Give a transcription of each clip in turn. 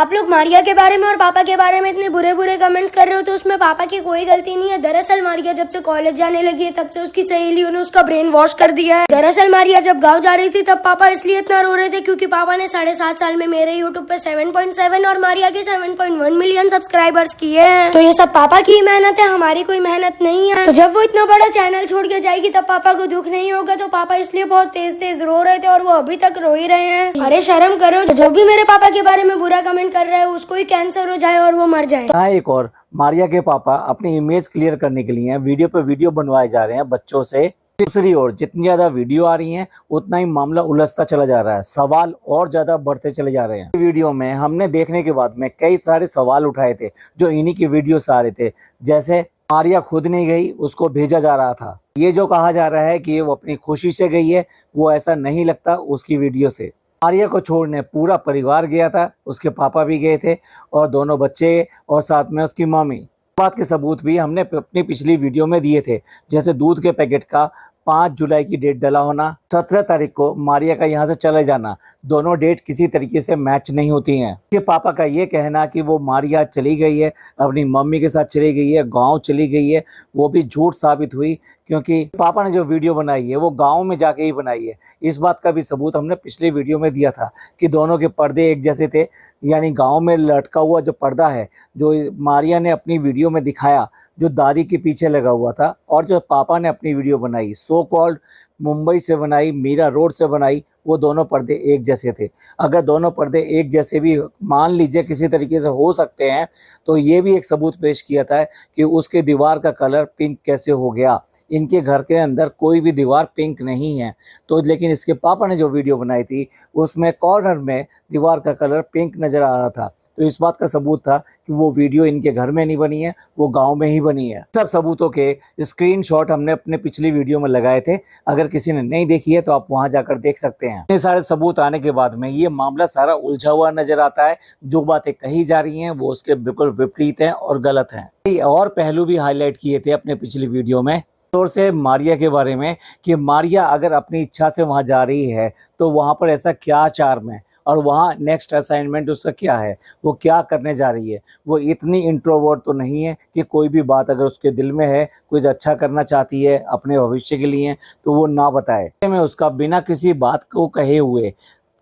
आप लोग मारिया के बारे में और पापा के बारे में इतने बुरे बुरे कमेंट्स कर रहे हो, तो उसमें पापा की कोई गलती नहीं है। दरअसल मारिया जब से कॉलेज जाने लगी है तब से उसकी सहेलियों ने उसका ब्रेन वॉश कर दिया है। दरअसल मारिया जब गांव जा रही थी तब पापा इसलिए इतना रो रहे थे क्योंकि पापा ने 7.5 साल में मेरे यूट्यूब पे 7.7 और मारिया के 7.1 मिलियन सब्सक्राइबर्स किए हैं। तो ये सब पापा की मेहनत है, हमारी कोई मेहनत नहीं है। तो जब वो इतना बड़ा चैनल छोड़ के जाएगी तब पापा को दुख नहीं होगा। तो पापा इसलिए बहुत तेज तेज रो रहे थे और वो अभी तक रो ही रहे हैं। अरे शर्म करो, जो भी मेरे पापा के बारे में बुरा कमेंट कर रहा है उसको ही कैंसर हो जाए और वो मर जाए। यहाँ एक और मारिया के पापा अपनी इमेज क्लियर करने के लिए वीडियो पे वीडियो बनवाए जा रहे हैं बच्चों से। दूसरी ओर जितनी ज्यादा वीडियो आ रही हैं उतना ही मामला उलझता चला जा रहा है, सवाल और ज्यादा बढ़ते चले जा रहे हैं। वीडियो में हमने देखने के बाद में कई सारे सवाल उठाए थे जो इन्हीं की वीडियो से आ रहे थे, जैसे मारिया खुद नहीं गई, उसको भेजा जा रहा था। ये जो कहा जा रहा है कि वो अपनी खुशी से गई है, वो ऐसा नहीं लगता उसकी वीडियो से। मारिया को छोड़ने पूरा परिवार गया था, उसके पापा भी गए थे और दोनों बच्चे और साथ में उसकी मम्मी। बात के सबूत भी हमने अपनी पिछली वीडियो में दिए थे, जैसे दूध के पैकेट का 5 जुलाई की डेट डला होना, 17 तारीख को मारिया का यहाँ से चले जाना। दोनों डेट किसी तरीके से मैच नहीं होती हैं। उसके पापा का ये कहना कि वो मारिया चली गई है, अपनी मम्मी के साथ चली गई है, गांव चली गई है, वो भी झूठ साबित हुई क्योंकि पापा ने जो वीडियो बनाई है वो गांव में जाके ही बनाई है। इस बात का भी सबूत हमने पिछली वीडियो में दिया था कि दोनों के पर्दे एक जैसे थे, यानी गांव में लटका हुआ जो पर्दा है जो मारिया ने अपनी वीडियो में दिखाया, जो दादी के पीछे लगा हुआ था, और जो पापा ने अपनी वीडियो बनाई सो कॉल्ड मुंबई से बनाई, मीरा रोड से बनाई, वो दोनों पर्दे एक जैसे थे। अगर दोनों पर्दे एक जैसे भी मान लीजिए किसी तरीके से हो सकते हैं, तो ये भी एक सबूत पेश किया था कि उसके दीवार का कलर पिंक कैसे हो गया। इनके घर के अंदर कोई भी दीवार पिंक नहीं है। तो लेकिन इसके पापा ने जो वीडियो बनाई थी उसमें कॉर्नर में दीवार का कलर पिंक नज़र आ रहा था। तो इस बात का सबूत था कि वो वीडियो इनके घर में नहीं बनी है, वो गांव में ही बनी है। सब सबूतों के स्क्रीनशॉट हमने अपने पिछली वीडियो में लगाए थे, अगर किसी ने नहीं देखी है तो आप वहां जाकर देख सकते हैं। इतने सारे सबूत आने के बाद में ये मामला सारा उलझा हुआ नजर आता है। जो बातें कही जा रही हैं वो उसके बिल्कुल विपरीत हैं और गलत हैं। और पहलू भी हाईलाइट किए थे अपने पिछली वीडियो में तौर से मारिया के बारे में कि मारिया अगर अपनी इच्छा से वहां जा रही है तो वहां पर ऐसा क्या चार्म है और वहाँ नेक्स्ट असाइनमेंट उसका क्या है, वो क्या करने जा रही है। वो इतनी इंट्रोवर्ट तो नहीं है कि कोई भी बात अगर उसके दिल में है, कुछ अच्छा करना चाहती है अपने भविष्य के लिए, तो वो ना बताए। में उसका बिना किसी बात को कहे हुए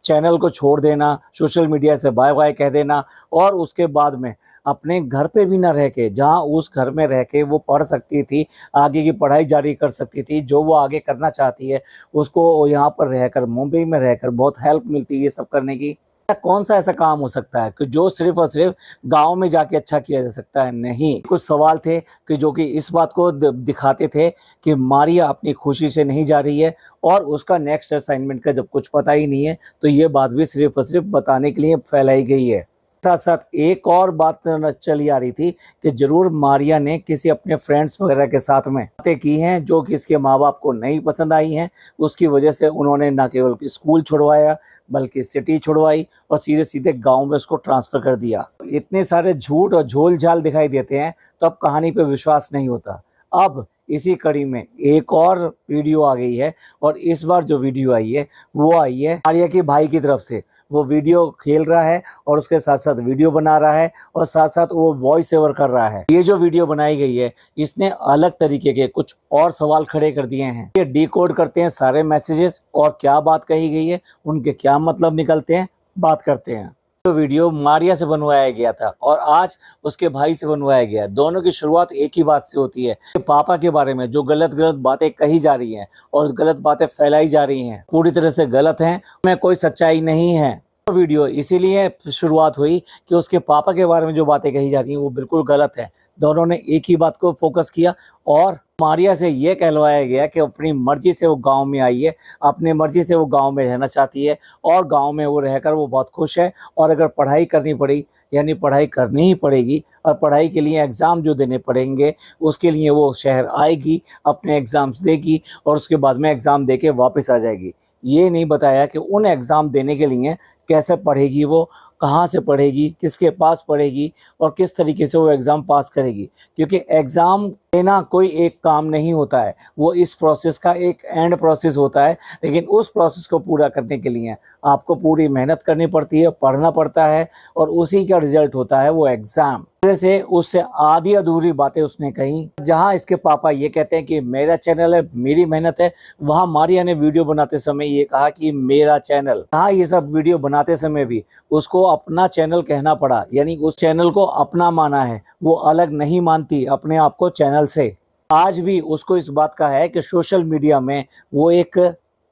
चैनल को छोड़ देना, सोशल मीडिया से बाय बाय कह देना, और उसके बाद में अपने घर पे भी ना रह के, जहाँ उस घर में रह के वो पढ़ सकती थी, आगे की पढ़ाई जारी कर सकती थी, जो वो आगे करना चाहती है, उसको यहाँ पर रहकर मुंबई में रहकर बहुत हेल्प मिलती है ये सब करने की। कौन सा ऐसा काम हो सकता है कि जो सिर्फ और सिर्फ गांव में जाके अच्छा किया जा सकता है? नहीं। कुछ सवाल थे कि जो कि इस बात को दिखाते थे कि मारिया अपनी खुशी से नहीं जा रही है और उसका नेक्स्ट असाइनमेंट का जब कुछ पता ही नहीं है, तो ये बात भी सिर्फ और सिर्फ बताने के लिए फैलाई गई है। साथ साथ एक और बात चली आ रही थी कि जरूर मारिया ने किसी अपने फ्रेंड्स वगैरह के साथ में बातें की हैं जो कि इसके माँ बाप को नहीं पसंद आई हैं। उसकी वजह से उन्होंने न केवल स्कूल छुड़वाया बल्कि सिटी छुड़वाई और सीधे सीधे गांव में उसको ट्रांसफ़र कर दिया। इतने सारे झूठ और झोल झाल दिखाई देते हैं तो अब कहानी पे विश्वास नहीं होता। अब इसी कड़ी में एक और वीडियो आ गई है, और इस बार जो वीडियो आई है वो आई है मारिया के भाई की तरफ से। वो वीडियो खेल रहा है और उसके साथ साथ वीडियो बना रहा है और साथ साथ वो वॉइस ओवर कर रहा है। ये जो वीडियो बनाई गई है इसने अलग तरीके के कुछ और सवाल खड़े कर दिए हैं। ये डिकोड करते हैं सारे मैसेजेस और क्या बात कही गई है, उनके क्या मतलब निकलते हैं, बात करते हैं। तो वीडियो मारिया से बनवाया गया था और आज उसके भाई से बनवाया गया। दोनों की शुरुआत एक ही बात से होती है कि पापा के बारे में जो गलत गलत बातें कही जा रही हैं और गलत बातें फैलाई जा रही हैं पूरी तरह से गलत हैं, में कोई सच्चाई नहीं है। तो वीडियो इसीलिए शुरुआत हुई कि उसके पापा के बारे में जो बातें कही जा रही हैं वो बिल्कुल गलत है। दोनों ने एक ही बात को फोकस किया और मारिया से ये कहलवाया गया कि अपनी मर्जी से वो गांव में आई है, अपनी मर्जी से वो गांव में रहना चाहती है और गांव में वो रहकर वो बहुत खुश है। और अगर पढ़ाई करनी पड़ी, यानी पढ़ाई करनी ही पड़ेगी और पढ़ाई के लिए एग्ज़ाम जो देने पड़ेंगे उसके लिए वो शहर आएगी, अपने एग्ज़ाम्स देगी और उसके बाद में एग्ज़ाम दे के वापस आ जाएगी। ये नहीं बताया कि उन एग्ज़ाम देने के लिए कैसे पढ़ेगी, वो कहाँ से पढ़ेगी, किसके पास पढ़ेगी और किस तरीके से वो एग्ज़ाम पास करेगी, क्योंकि एग्ज़ाम लेना कोई एक काम नहीं होता है, वो इस प्रोसेस का एक एंड प्रोसेस होता है। लेकिन उस प्रोसेस को पूरा करने के लिए आपको पूरी मेहनत करनी पड़ती है, पढ़ना पड़ता है और उसी का रिजल्ट होता है वो एग्जाम। से उससे आधी अधूरी बातें उसने कही। जहां इसके पापा ये कहते हैं कि मेरा चैनल है, मेरी मेहनत है, वहां मारिया ने वीडियो बनाते समय ये कहा कि मेरा चैनल। कहा ये सब वीडियो बनाते समय भी उसको अपना चैनल कहना पड़ा, यानी उस चैनल को अपना माना है, वो अलग नहीं मानती अपने आप को चैनल से। आज भी उसको इस बात का है कि सोशल मीडिया में वो एक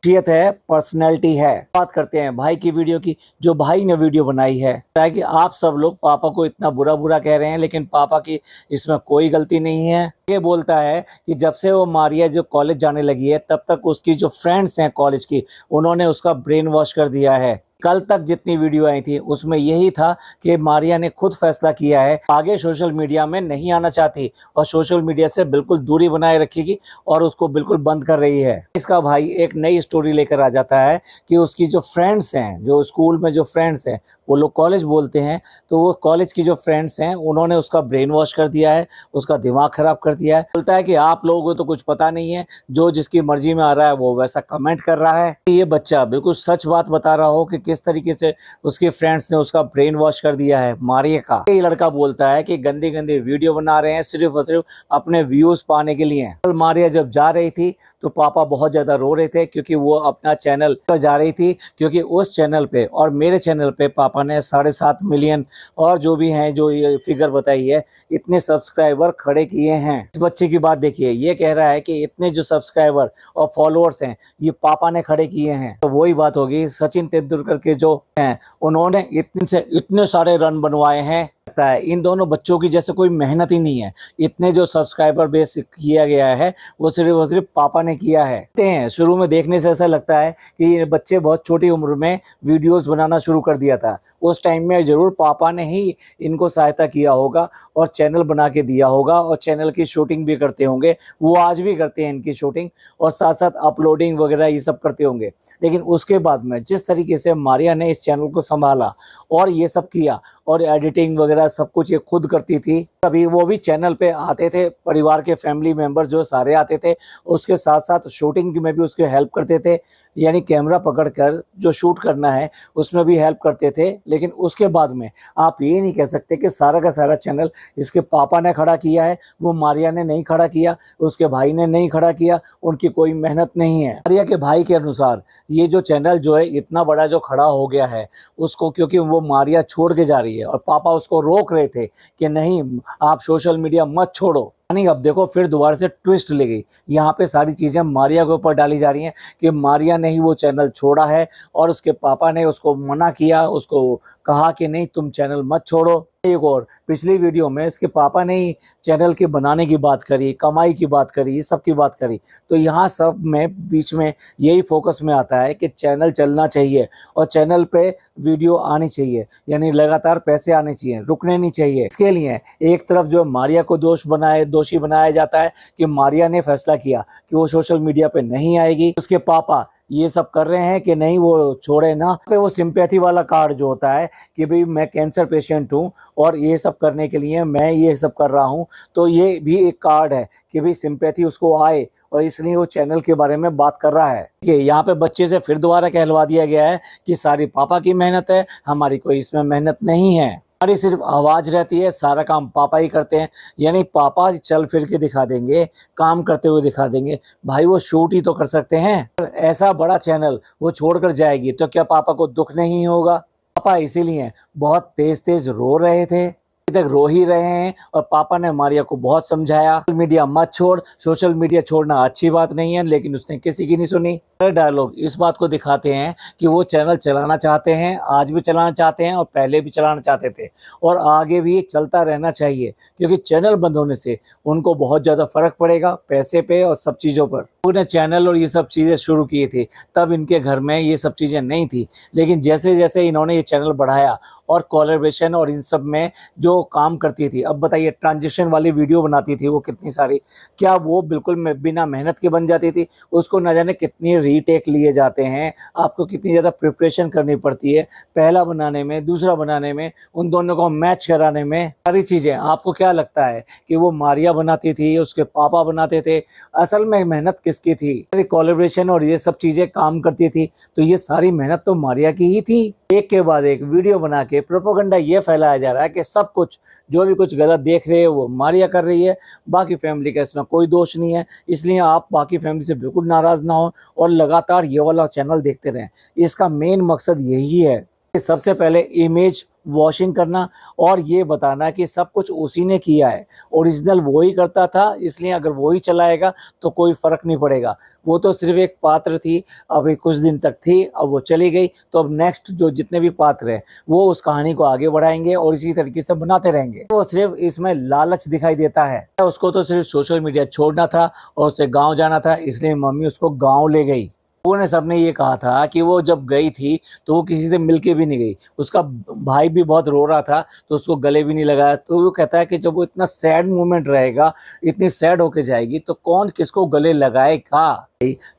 शख्सियत है, पर्सनैलिटी है। बात करते हैं भाई की वीडियो की, जो भाई ने वीडियो बनाई है कि आप सब लोग पापा को इतना बुरा बुरा कह रहे हैं, लेकिन पापा की इसमें कोई गलती नहीं है। ये बोलता है कि जब से वो मारिया जो कॉलेज जाने लगी है तब तक उसकी जो फ्रेंड्स हैं कॉलेज की, उन्होंने उसका ब्रेन वॉश कर दिया है। कल तक जितनी वीडियो आई थी उसमें यही था कि मारिया ने खुद फैसला किया है आगे सोशल मीडिया में नहीं आना चाहती और सोशल मीडिया से बिल्कुल दूरी बनाए रखेगी और उसको बिल्कुल बंद कर रही है। इसका भाई एक नई स्टोरी लेकर आ जाता है कि उसकी जो फ्रेंड्स हैं, जो स्कूल में जो फ्रेंड्स हैं, वो लोग कॉलेज बोलते हैं, तो वो कॉलेज की जो फ्रेंड्स हैं उन्होंने उसका ब्रेन वॉश कर दिया है, उसका दिमाग खराब कर दिया है। बोलता है कि आप लोगों को तो कुछ पता नहीं है, जो जिसकी मर्जी में आ रहा है वो वैसा कमेंट कर रहा है। ये बच्चा बिल्कुल सच बात बता रहा हो कि किस तरीके से उसके फ्रेंड्स ने उसका ब्रेन वॉश कर दिया है मारिया का। ये लड़का बोलता है कि गंदी गंदी वीडियो बना रहे हैं सिर्फ और सिर्फ अपने व्यूज पाने के लिए। कल मारिया जब जा रही थी तो पापा बहुत ज्यादा रो रहे थे क्योंकि वो अपना चैनल पर जा रही थी, क्योंकि उस चैनल पे और मेरे चैनल पे पापा ने 7.5 मिलियन और जो भी हैं, जो ये फिगर बताई है, इतने सब्सक्राइबर खड़े किए हैं। इस बच्चे की बात देखिए, ये कह रहा है कि इतने जो सब्सक्राइबर और फॉलोअर्स हैं ये पापा ने खड़े किए हैं। तो वही बात होगी सचिन तेंदुलकर के जो हैं, उन्होंने इतने सारे रन बनवाए हैं। लगता है इन दोनों बच्चों की जैसे कोई मेहनत ही नहीं है। इतने जो सब्सक्राइबर बेस किया गया है वो सिर्फ और सिर्फ पापा ने किया है। शुरू में देखने से ऐसा लगता है कि ये बच्चे बहुत छोटी उम्र में वीडियोस बनाना शुरू कर दिया था। उस टाइम में जरूर पापा ने ही इनको सहायता किया होगा और चैनल बना के दिया होगा और चैनल की शूटिंग भी करते होंगे। वो आज भी करते हैं इनकी शूटिंग और साथ साथ अपलोडिंग वगैरह ये सब करते होंगे। लेकिन उसके बाद में जिस तरीके से मारिया ने इस चैनल को संभाला और ये सब किया और एडिटिंग वगैरह सब कुछ ये खुद करती थी, कभी वो भी चैनल पे आते थे, परिवार के फैमिली मेंबर्स जो सारे आते थे, उसके साथ साथ शूटिंग में भी उसके हेल्प करते थे, यानी कैमरा पकड़कर जो शूट करना है उसमें भी हेल्प करते थे। लेकिन उसके बाद में आप ये नहीं कह सकते कि सारा का सारा चैनल इसके पापा ने खड़ा किया है, वो मारिया ने नहीं खड़ा किया, उसके भाई ने नहीं खड़ा किया, उनकी कोई मेहनत नहीं है। मारिया के भाई के अनुसार ये जो चैनल जो है इतना बड़ा जो खड़ा हो गया है उसको क्योंकि वो मारिया छोड़ के जा रही है और पापा उसको रोक रहे थे कि नहीं आप सोशल मीडिया मत छोड़ो। नहीं, अब देखो फिर दोबारा से ट्विस्ट ले गई। यहाँ पे सारी चीजें मारिया के ऊपर डाली जा रही हैं कि मारिया ने ही वो चैनल छोड़ा है और उसके पापा ने उसको मना किया, उसको कहा कि नहीं तुम चैनल मत छोड़ो। एक और पिछली वीडियो में इसके पापा ने ही चैनल के बनाने की बात करी, कमाई की बात करी, ये सब की बात करी। तो यहाँ सब में बीच में यही फोकस में आता है कि चैनल चलना चाहिए और चैनल पे वीडियो आनी चाहिए, यानी लगातार पैसे आने चाहिए, रुकने नहीं चाहिए। इसके लिए एक तरफ जो मारिया को दोषी बनाया जाता है कि मारिया ने फैसला किया कि वो सोशल मीडिया पे नहीं आएगी, उसके पापा ये सब कर रहे हैं कि नहीं वो छोड़े ना। पे वो सिंपैथी वाला कार्ड जो होता है कि भाई मैं कैंसर पेशेंट हूँ और ये सब करने के लिए मैं ये सब कर रहा हूँ, तो ये भी एक कार्ड है कि भाई सिंपैथी उसको आए और इसलिए वो चैनल के बारे में बात कर रहा है। यहाँ पे बच्चे से फिर दोबारा कहलवा दिया गया है कि सारी पापा की मेहनत है, हमारी कोई इसमें मेहनत नहीं है, हमारी सिर्फ आवाज रहती है, सारा काम पापा ही करते हैं। यानी पापा चल फिर के दिखा देंगे, काम करते हुए दिखा देंगे। भाई वो शूट ही तो कर सकते हैं। ऐसा बड़ा चैनल वो छोड़कर जाएगी तो क्या पापा को दुख नहीं होगा? पापा इसीलिए बहुत तेज तेज रो रहे थे, तक रो ही रहे हैं और पापा ने मारिया को बहुत समझाया सोशल मीडिया मत छोड़, सोशल मीडिया छोड़ना अच्छी बात नहीं है, लेकिन उसने किसी की नहीं सुनी। डायलॉग इस बात को दिखाते हैं कि वो चैनल चलाना चाहते हैं, आज भी चलाना चाहते हैं और पहले भी चलाना चाहते थे और आगे भी चलता रहना चाहिए, क्योंकि चैनल बंद होने से उनको बहुत ज़्यादा फर्क पड़ेगा पैसे पे और सब चीज़ों पर। उन्होंने चैनल और ये सब चीज़ें शुरू की थी तब इनके घर में ये सब चीज़ें नहीं थी, लेकिन जैसे जैसे इन्होंने ये चैनल बढ़ाया और कोलैबोरेशन और इन सब में जो काम करती थी। अब बताइए, ट्रांजिशन वाली वीडियो बनाती थी वो कितनी सारी, क्या वो बिल्कुल बिना मेहनत के बन जाती थी? उसको न जाने कितनी रीटेक लिए जाते हैं, आपको कितनी ज़्यादा प्रिपरेशन करनी पड़ती है पहला बनाने में, दूसरा बनाने में, उन दोनों को मैच कराने में, सारी चीज़ें। आपको क्या लगता है कि वो मारिया बनाती थी, उसके पापा बनाते थे? असल में मेहनत किसकी थी? कोलैबोरेशन और ये सब चीज़ें काम करती थी, तो ये सारी मेहनत तो मारिया की ही थी। एक के बाद एक वीडियो बना के प्रोपेगेंडा ये फैलाया जा रहा है कि सब कुछ, जो भी कुछ गलत देख रहे हैं वो मारिया कर रही है, बाकी फैमिली का इसमें कोई दोष नहीं है। इसलिए आप बाकी फैमिली से बिल्कुल नाराज़ ना हो और लगातार ये वाला चैनल देखते रहें। इसका मेन मकसद यही है कि सबसे पहले इमेज वॉशिंग करना और ये बताना कि सब कुछ उसी ने किया है, ओरिजिनल वो ही करता था, इसलिए अगर वो ही चलाएगा तो कोई फ़र्क नहीं पड़ेगा। वो तो सिर्फ एक पात्र थी, अभी कुछ दिन तक थी, अब वो चली गई, तो अब नेक्स्ट जो जितने भी पात्र हैं वो उस कहानी को आगे बढ़ाएंगे और इसी तरीके से बनाते रहेंगे। वो सिर्फ इसमें लालच दिखाई देता है। उसको तो सिर्फ सोशल मीडिया छोड़ना था और उसे गाँव जाना था, इसलिए मम्मी उसको गाँव ले गई। लोगों ने सबने ये कहा था कि वो जब गई थी तो वो किसी से मिलके भी नहीं गई, उसका भाई भी बहुत रो रहा था तो उसको गले भी नहीं लगाया। तो वो कहता है कि जब वो इतना सैड मोमेंट रहेगा, इतनी सैड होके जाएगी, तो कौन किसको गले लगाएगा?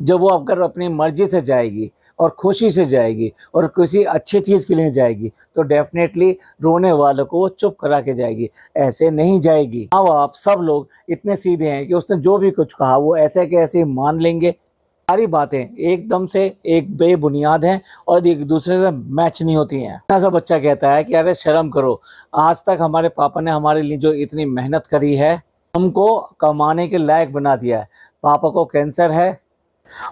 जब वो अगर अपनी मर्जी से जाएगी और खुशी से जाएगी और किसी अच्छी चीज़ के लिए जाएगी तो डेफिनेटली रोने वालों को वो चुप करा के जाएगी, ऐसे नहीं जाएगी। अब आप सब लोग इतने सीधे हैं कि उसने जो भी कुछ कहा वो ऐसे के ऐसे मान लेंगे। सारी बातें एकदम से एक बेबुनियाद हैं और एक दूसरे से मैच नहीं होती हैं। ऐसा बच्चा कहता है कि अरे शर्म करो, आज तक हमारे पापा ने हमारे लिए जो इतनी मेहनत करी है, हमको कमाने के लायक बना दिया है। पापा को कैंसर है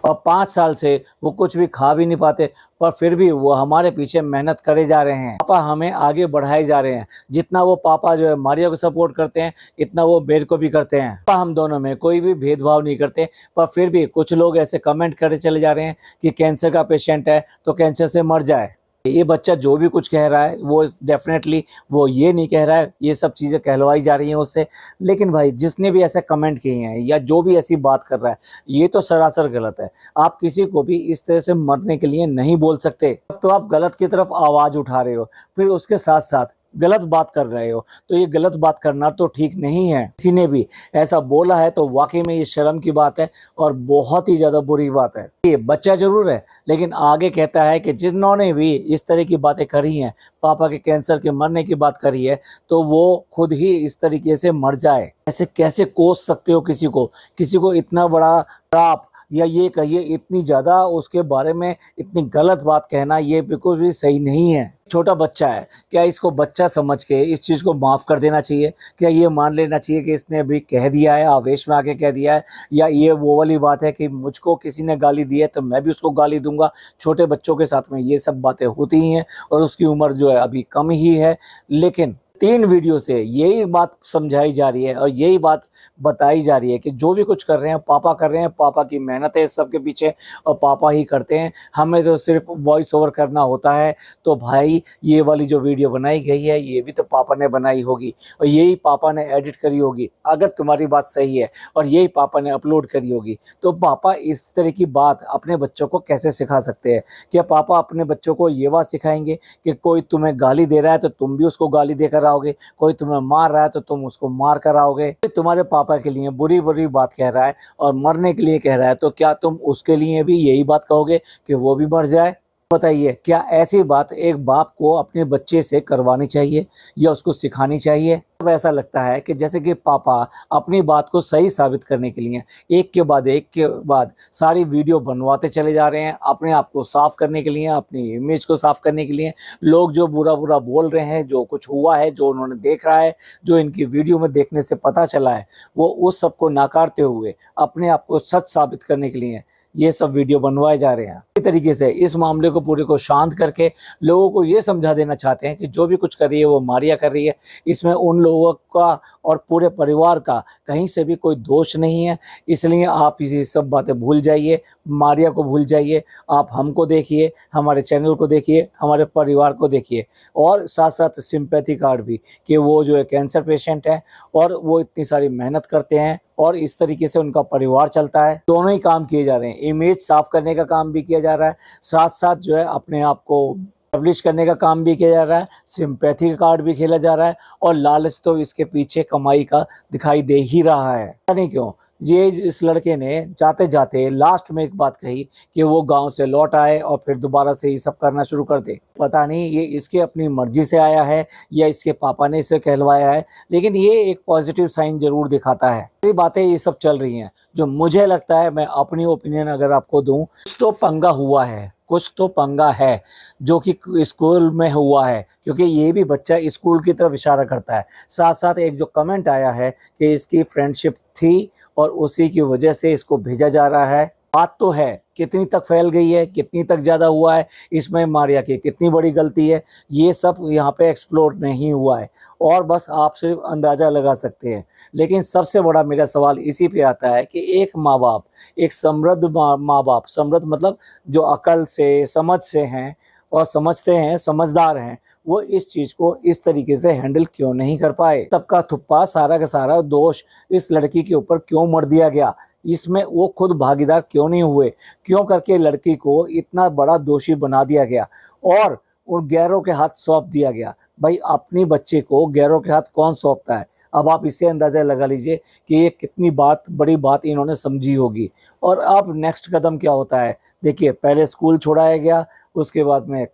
और 5 साल से वो कुछ भी खा भी नहीं पाते, पर फिर भी वो हमारे पीछे मेहनत करे जा रहे हैं। पापा हमें आगे बढ़ाए जा रहे हैं। जितना वो पापा जो है मारिया को सपोर्ट करते हैं, इतना वो मेरे को भी करते हैं। पापा हम दोनों में कोई भी भेदभाव नहीं करते, पर फिर भी कुछ लोग ऐसे कमेंट करे चले जा रहे हैं कि कैंसर का पेशेंट है तो कैंसर से मर जाए। ये बच्चा जो भी कुछ कह रहा है वो डेफिनेटली वो ये नहीं कह रहा है, ये सब चीज़ें कहलवाई जा रही हैं उससे। लेकिन भाई जिसने भी ऐसे कमेंट किए हैं या जो भी ऐसी बात कर रहा है, ये तो सरासर गलत है। आप किसी को भी इस तरह से मरने के लिए नहीं बोल सकते। तो आप गलत की तरफ आवाज़ उठा रहे हो, फिर उसके साथ साथ गलत बात कर रहे हो, तो ये गलत बात करना तो ठीक नहीं है। किसी ने भी ऐसा बोला है तो वाकई में ये शर्म की बात है और बहुत ही ज़्यादा बुरी बात है। ये बच्चा जरूर है, लेकिन आगे कहता है कि जिन्होंने भी इस तरह की बातें करी हैं, पापा के कैंसर के मरने की बात करी है, तो वो खुद ही इस तरीके से मर जाए। ऐसे कैसे कोस सकते हो किसी को इतना बड़ा श्राप या ये कहिए इतनी ज़्यादा उसके बारे में इतनी गलत बात कहना, ये बिल्कुल भी सही नहीं है। छोटा बच्चा है, क्या इसको बच्चा समझ के इस चीज़ को माफ़ कर देना चाहिए? क्या ये मान लेना चाहिए कि इसने अभी कह दिया है, आवेश में आके कह दिया है, या ये वो वाली बात है कि मुझको किसी ने गाली दी है तो मैं भी उसको गाली दूंगा? छोटे बच्चों के साथ में ये सब बातें होती ही हैं और उसकी उम्र जो है अभी कम ही है। लेकिन 3 वीडियो से यही बात समझाई जा रही है और यही बात बताई जा रही है कि जो भी कुछ कर रहे हैं पापा कर रहे हैं, पापा की मेहनत है इस सब के पीछे और पापा ही करते हैं, हमें तो सिर्फ वॉइस ओवर करना होता है। तो भाई ये वाली जो वीडियो बनाई गई है ये भी तो पापा ने बनाई होगी और यही पापा ने एडिट करी होगी, अगर तुम्हारी बात सही है, और यही पापा ने अपलोड करी होगी। तो पापा इस तरह की बात अपने बच्चों को कैसे सिखा सकते हैं? क्या पापा अपने बच्चों को ये बात सिखाएंगे कि कोई तुम्हें गाली दे रहा है तो तुम भी उसको गाली देकर आओगे, कोई तुम्हें मार रहा है तो तुम उसको मार कर आओगे? तुम्हारे पापा के लिए बुरी बुरी बात कह रहा है और मरने के लिए कह रहा है, तो क्या तुम उसके लिए भी यही बात कहोगे कि वो भी मर जाए? बताइए, क्या ऐसी बात एक बाप को अपने बच्चे से करवानी चाहिए या उसको सिखानी चाहिए? अब ऐसा लगता है कि जैसे कि पापा अपनी बात को सही साबित करने के लिए एक के बाद सारी वीडियो बनवाते चले जा रहे हैं, अपने आप को साफ करने के लिए, अपनी इमेज को साफ करने के लिए। लोग जो बुरा बुरा बोल रहे हैं, जो कुछ हुआ है, जो उन्होंने देख रहा है, जो इनकी वीडियो में देखने से पता चला है, वो उस सब को नकारते हुए अपने आप को सच साबित करने के लिए ये सब वीडियो बनवाए जा रहे हैं। इस तरीके से इस मामले को पूरे को शांत करके लोगों को ये समझा देना चाहते हैं कि जो भी कुछ कर रही है वो मारिया कर रही है, इसमें उन लोगों का और पूरे परिवार का कहीं से भी कोई दोष नहीं है। इसलिए आप ये सब बातें भूल जाइए, मारिया को भूल जाइए, आप हमको देखिए, हमारे चैनल को देखिए, हमारे परिवार को देखिए, और साथ साथ सिंपैथी कार्ड भी कि वो जो है कैंसर पेशेंट है और वो इतनी सारी मेहनत करते हैं और इस तरीके से उनका परिवार चलता है। दोनों ही काम किए जा रहे हैं, इमेज साफ करने का काम भी किया जा रहा है, साथ साथ जो है अपने आप को पब्लिश करने का काम भी किया जा रहा है, सिंपैथी कार्ड भी खेला जा रहा है और लालच तो इसके पीछे कमाई का दिखाई दे ही रहा है। पता नहीं क्यों ये इस लड़के ने जाते जाते लास्ट में एक बात कही कि वो गांव से लौट आए और फिर दोबारा से ये सब करना शुरू कर दे। पता नहीं ये इसके अपनी मर्जी से आया है या इसके पापा ने इसे कहलवाया है, लेकिन ये एक पॉजिटिव साइन जरूर दिखाता है। ये बातें ये सब चल रही हैं जो मुझे लगता है, मैं अपनी ओपिनियन अगर आपको दूं, कुछ तो पंगा हुआ है, कुछ तो पंगा है जो कि स्कूल में हुआ है, क्योंकि ये भी बच्चा स्कूल की तरफ इशारा करता है। साथ साथ एक जो कमेंट आया है कि इसकी फ्रेंडशिप थी और उसी की वजह से इसको भेजा जा रहा है। बात तो है, कितनी तक फैल गई है, कितनी तक ज़्यादा हुआ है, इसमें मारिया की कितनी बड़ी गलती है, ये सब यहाँ पे एक्सप्लोर नहीं हुआ है और बस आप सिर्फ अंदाज़ा लगा सकते हैं। लेकिन सबसे बड़ा मेरा सवाल इसी पे आता है कि एक माँ बाप, एक समृद्ध माँ बाप, समृद्ध मतलब जो अकल से, समझ से हैं और समझते हैं, समझदार हैं, वो इस चीज़ को इस तरीके से हैंडल क्यों नहीं कर पाए। सबका थुप्पा, सारा का सारा दोष इस लड़की के ऊपर क्यों मर दिया गया, इसमें वो खुद भागीदार क्यों नहीं हुए, क्यों करके लड़की को इतना बड़ा दोषी बना दिया गया और उन गैरों के हाथ सौंप दिया गया। भाई अपनी बच्चे को गैरों के हाथ कौन सौंपता है। अब आप इससे अंदाज़ा लगा लीजिए कि ये कितनी बड़ी बात इन्होंने समझी होगी। और अब नेक्स्ट कदम क्या होता है, देखिए पहले स्कूल छोड़ाया गया, उसके बाद में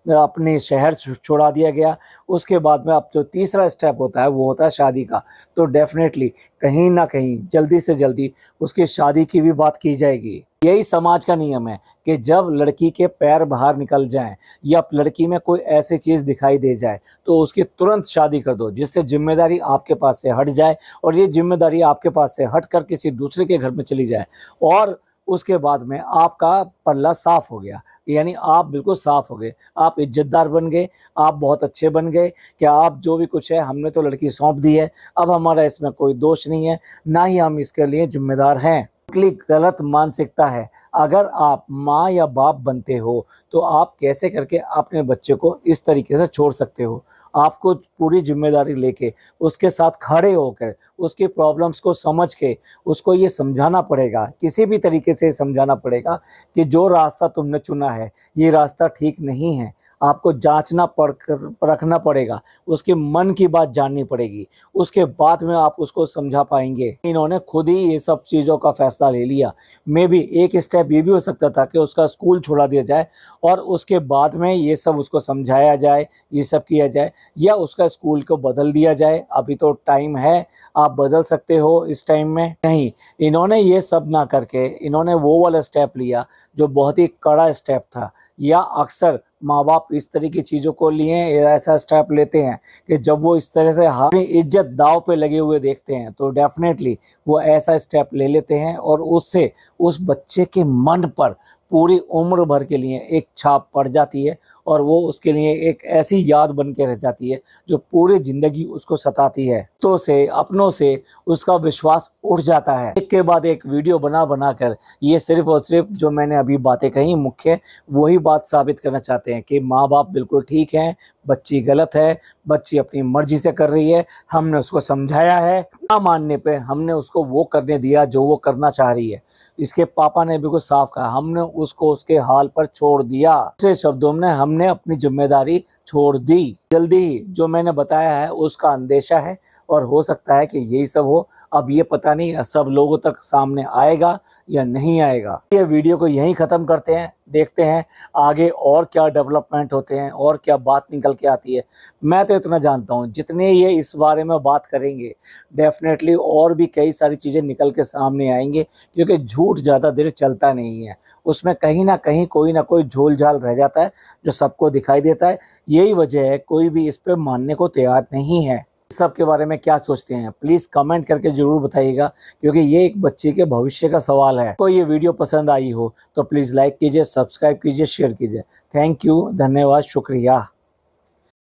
अपने शहर छोड़ा दिया गया, उसके बाद में अब जो तीसरा स्टेप होता है वो होता है शादी का। तो डेफिनेटली कहीं ना कहीं जल्दी से जल्दी उसकी शादी की भी बात की जाएगी। यही समाज का नियम है कि जब लड़की के पैर बाहर निकल जाएं या लड़की में कोई ऐसी चीज़ दिखाई दे जाए तो उसकी तुरंत शादी कर दो, जिससे जिम्मेदारी आपके पास से हट जाए और ये जिम्मेदारी आपके पास से हट कर किसी दूसरे के घर में चली जाए और उसके बाद में आपका पल्ला साफ हो गया, यानी आप बिल्कुल साफ हो गए, आप इज्जतदार बन गए, आप बहुत अच्छे बन गए कि आप जो भी कुछ है हमने तो लड़की सौंप दी है, अब हमारा इसमें कोई दोष नहीं है, ना ही हम इसके लिए जिम्मेदार हैं। गलत मानसिकता है। अगर आप माँ या बाप बनते हो तो आप कैसे करके अपने बच्चे को इस तरीके से छोड़ सकते हो। आपको पूरी जिम्मेदारी लेके उसके साथ खड़े होकर उसकी प्रॉब्लम्स को समझ के उसको ये समझाना पड़ेगा, किसी भी तरीके से समझाना पड़ेगा कि जो रास्ता तुमने चुना है ये रास्ता ठीक नहीं है। आपको जांचना परखना पड़ेगा, उसके मन की बात जाननी पड़ेगी, उसके बाद में आप उसको समझा पाएंगे। इन्होंने खुद ही ये सब चीज़ों का फैसला ले लिया। मे भी एक स्टेप ये भी हो सकता था कि उसका स्कूल छोड़ा दिया जाए और उसके बाद में ये सब उसको समझाया जाए, ये सब किया जाए, या उसका स्कूल को बदल दिया जाए। अभी तो टाइम है, आप बदल सकते हो इस टाइम में। नहीं, इन्होंने ये सब ना करके इन्होंने वो वाला स्टेप लिया जो बहुत ही कड़ा स्टेप था। या अक्सर माँ बाप इस तरह की चीज़ों को लिए ऐसा स्टेप लेते हैं कि जब वो इस तरह से अपनी इज्जत दाव पे लगे हुए देखते हैं तो डेफिनेटली वो ऐसा स्टेप ले लेते हैं और उससे उस बच्चे के मन पर पूरी उम्र भर के लिए एक छाप पड़ जाती है और वो उसके लिए एक ऐसी याद बन के रह जाती है जो पूरी ज़िंदगी उसको सताती है। तो से अपनों से उसका विश्वास उठ जाता है। एक के बाद एक वीडियो बना कर ये सिर्फ और सिर्फ जो मैंने अभी बातें कही मुख्य वही बात साबित करना चाहते हैं कि माँ बाप बिल्कुल ठीक हैं, बच्ची गलत है, बच्ची अपनी मर्जी से कर रही है, हमने उसको समझाया है, ना मानने पे हमने उसको वो करने दिया जो वो करना चाह रही है। इसके पापा ने बिल्कुल साफ कहा, हमने उसको उसके हाल पर छोड़ दिया। दूसरे शब्दों में हमने अपनी जिम्मेदारी छोड़ दी। जल्दी ही जो मैंने बताया है उसका अंदेशा है और हो सकता है कि यही सब हो। अब ये पता नहीं सब लोगों तक सामने आएगा या नहीं आएगा। ये वीडियो को यहीं ख़त्म करते हैं, देखते हैं आगे और क्या डेवलपमेंट होते हैं और क्या बात निकल के आती है। मैं तो इतना जानता हूँ जितने ये इस बारे में बात करेंगे डेफिनेटली और भी कई सारी चीज़ें निकल के सामने आएंगे, क्योंकि झूठ ज़्यादा देर चलता नहीं है, उसमें कहीं ना कहीं कोई ना कोई झोल झाल रह जाता है जो सबको दिखाई देता है। यही वजह है कोई भी इस पे मानने को तैयार नहीं है। सब के बारे में क्या सोचते हैं प्लीज़ कमेंट करके ज़रूर बताइएगा, क्योंकि ये एक बच्चे के भविष्य का सवाल है। कोई ये वीडियो पसंद आई हो तो प्लीज़ लाइक कीजिए, सब्सक्राइब कीजिए, शेयर कीजिए। थैंक यू, धन्यवाद, शुक्रिया।